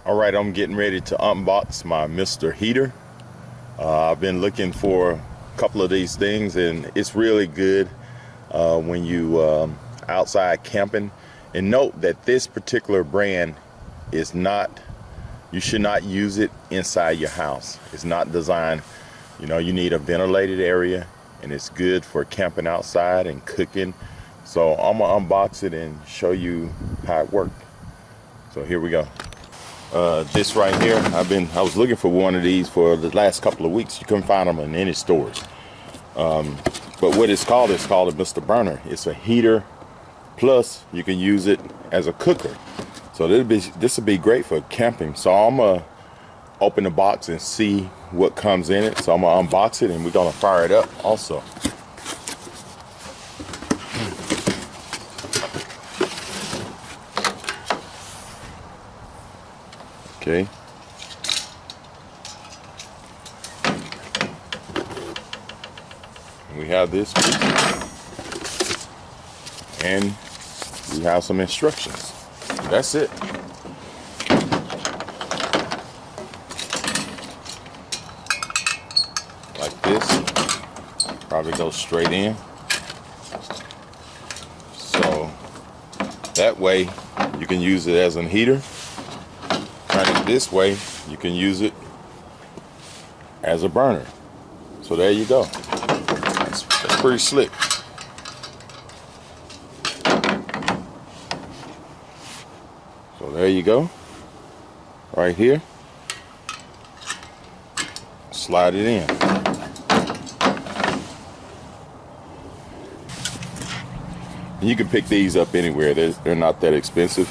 All right, I'm getting ready to unbox my Mr. Heater. I've been looking for a couple of these things, and it's really good when you outside camping. And note that this particular brand is not, you should not use it inside your house. It's not designed, you need a ventilated area, and it's good for camping outside and cooking. So I'm gonna unbox it and show you how it worked. So here we go. This right here, I was looking for one of these for the last couple of weeks. You couldn't find them in any stores. But what it's called a Mr. Burner. It's a heater, plus you can use it as a cooker. So this would be great for camping. So I'm gonna open the box and see what comes in it. So I'm gonna unbox it and we're gonna fire it up also. Okay. We have this piece, and we have some instructions. That's it. Like this. Probably goes straight in. So that way you can use it as a heater. Turn it this way, you can use it as a burner. So there you go. That's pretty slick. So there you go. Right here. Slide it in. And you can pick these up anywhere. They're not that expensive.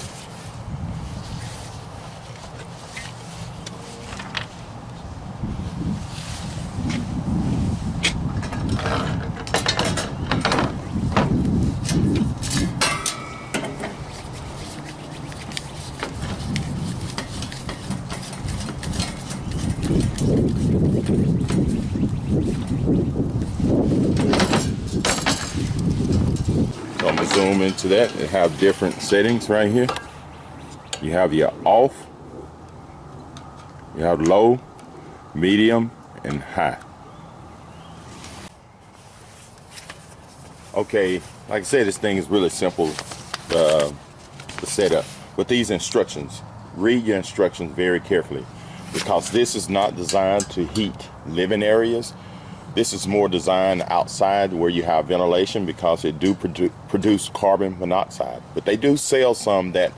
So I'm gonna zoom into that. They have different settings right here. You have your off, you have low, medium, and high. Okay, like I said, this thing is really simple to set up. With these instructions, read your instructions very carefully, because this is not designed to heat living areas. This is more designed outside where you have ventilation, because it do produce carbon monoxide. But they do sell some that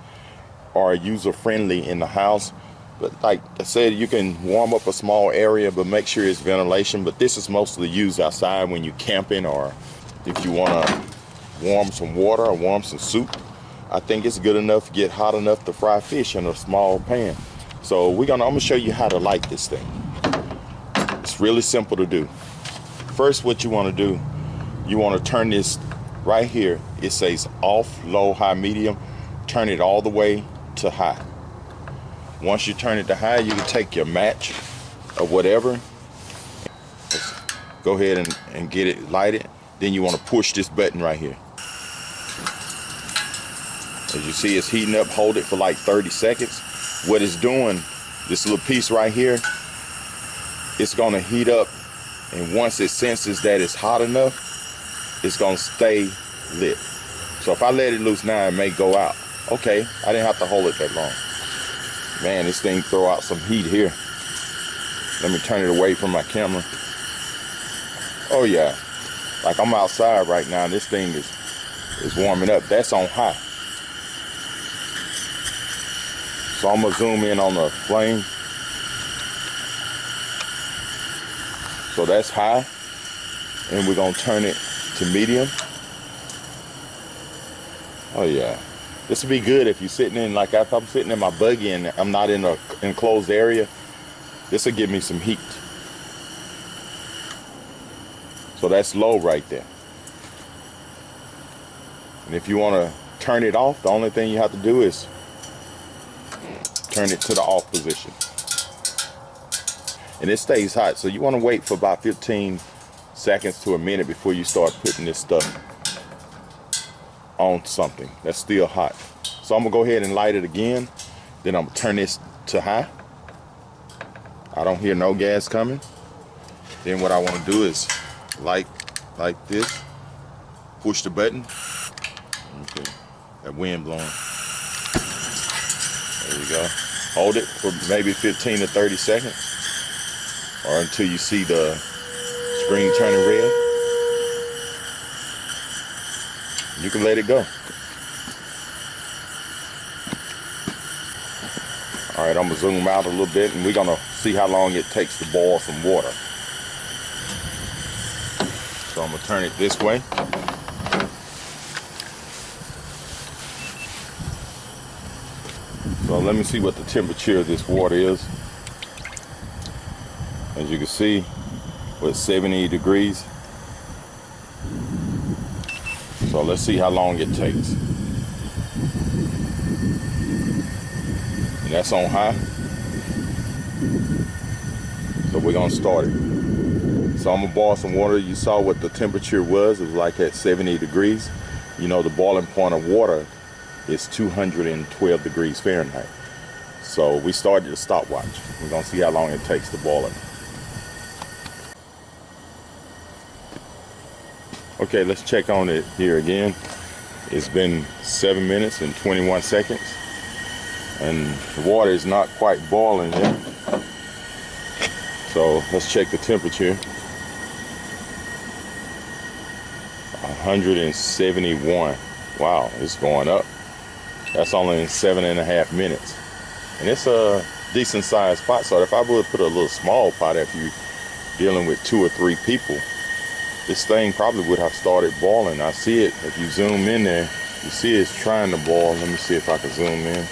are user-friendly in the house. But like I said, you can warm up a small area, but make sure it's ventilation. But this is mostly used outside when you're camping, or if you want to warm some water or warm some soup. I think it's good enough to get hot enough to fry fish in a small pan. So I'm gonna show you how to light this thing. It's really simple to do. First, what you want to do, you want to turn this right here. It says off, low, high, medium. Turn it all the way to high. Once you turn it to high, you can take your match or whatever. Let's go ahead and get it lighted. Then you want to push this button right here. As you see, it's heating up. Hold it for like 30 seconds. What it's doing, this little piece right here, it's going to heat up. And once it senses that it's hot enough, it's gonna stay lit. So if I let it loose now, it may go out. Okay, I didn't have to hold it that long. Man, this thing throw out some heat here. Let me turn it away from my camera. Oh yeah, like I'm outside right now. This thing is warming up. That's on high. So I'm gonna zoom in on the flame. So that's high, and we're gonna turn it to medium. Oh yeah, this would be good if you're sitting in, like if I'm sitting in my buggy and I'm not in an enclosed area. This will give me some heat. So that's low right there. And if you want to turn it off, the only thing you have to do is turn it to the off position. And it stays hot, so you want to wait for about 15 seconds to a minute before you start putting this stuff on something that's still hot. So I'm gonna go ahead and light it again, Then I'm gonna turn this to high. I don't hear no gas coming. Then what I want to do is like this, push the button. Okay, that wind blowing. There you go. Hold it for maybe 15 to 30 seconds, or until you see the screen turning red. You can let it go. All right, I'm gonna zoom out a little bit, and we're gonna see how long it takes to boil some water. So I'm gonna turn it this way. So let me see what the temperature of this water is. As you can see, with 70 degrees. So let's see how long it takes. And that's on high. So we're gonna start it. So I'm gonna boil some water. You saw what the temperature was. It was like at 70 degrees. You know, the boiling point of water is 212 degrees Fahrenheit. So we started a stopwatch. We're gonna see how long it takes to boil it. Okay, let's check on it here again. It's been 7 minutes and 21 seconds. And the water is not quite boiling yet. So let's check the temperature. 171. Wow, it's going up. That's only in 7.5 minutes. And it's a decent sized pot. So if I would put a little small pot, if you're dealing with 2 or 3 people, this thing probably would have started boiling. I see it. If you zoom in there, you see it's trying to boil. Let me see if I can zoom in.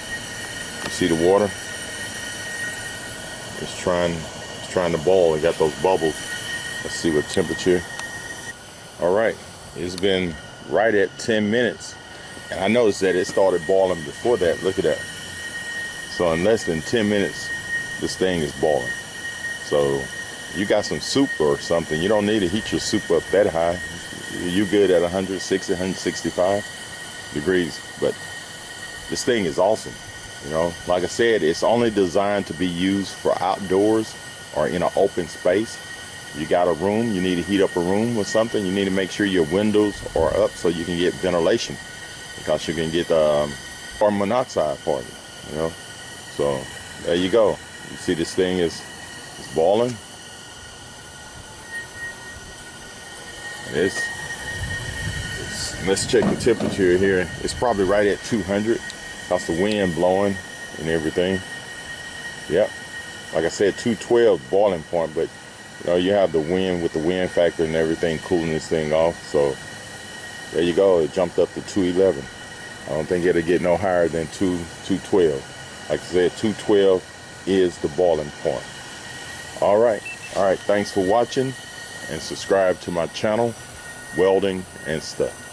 You see the water? It's trying to boil. It got those bubbles. Let's see what temperature. All right, it's been right at 10 minutes. And I noticed that it started boiling before that. Look at that. So in less than 10 minutes, this thing is boiling. So you got some soup or something, you don't need to heat your soup up that high. You good at 160, 165 degrees. But this thing is awesome. You know, like I said, it's only designed to be used for outdoors or in an open space. You got a room, you need to heat up a room or something, you need to make sure your windows are up so you can get ventilation, because you can get carbon monoxide part of it, you know. So there you go. You see this thing is boiling. Let's check the temperature here. It's probably right at 200. That's the wind blowing and everything. Yep. Like I said, 212 boiling point, but you know, you have the wind with the wind factor and everything cooling this thing off. So there you go. It jumped up to 211. I don't think it'll get no higher than 212. Like I said, 212 is the boiling point. All right. Thanks for watching, and subscribe to my channel, Welding and Stuff.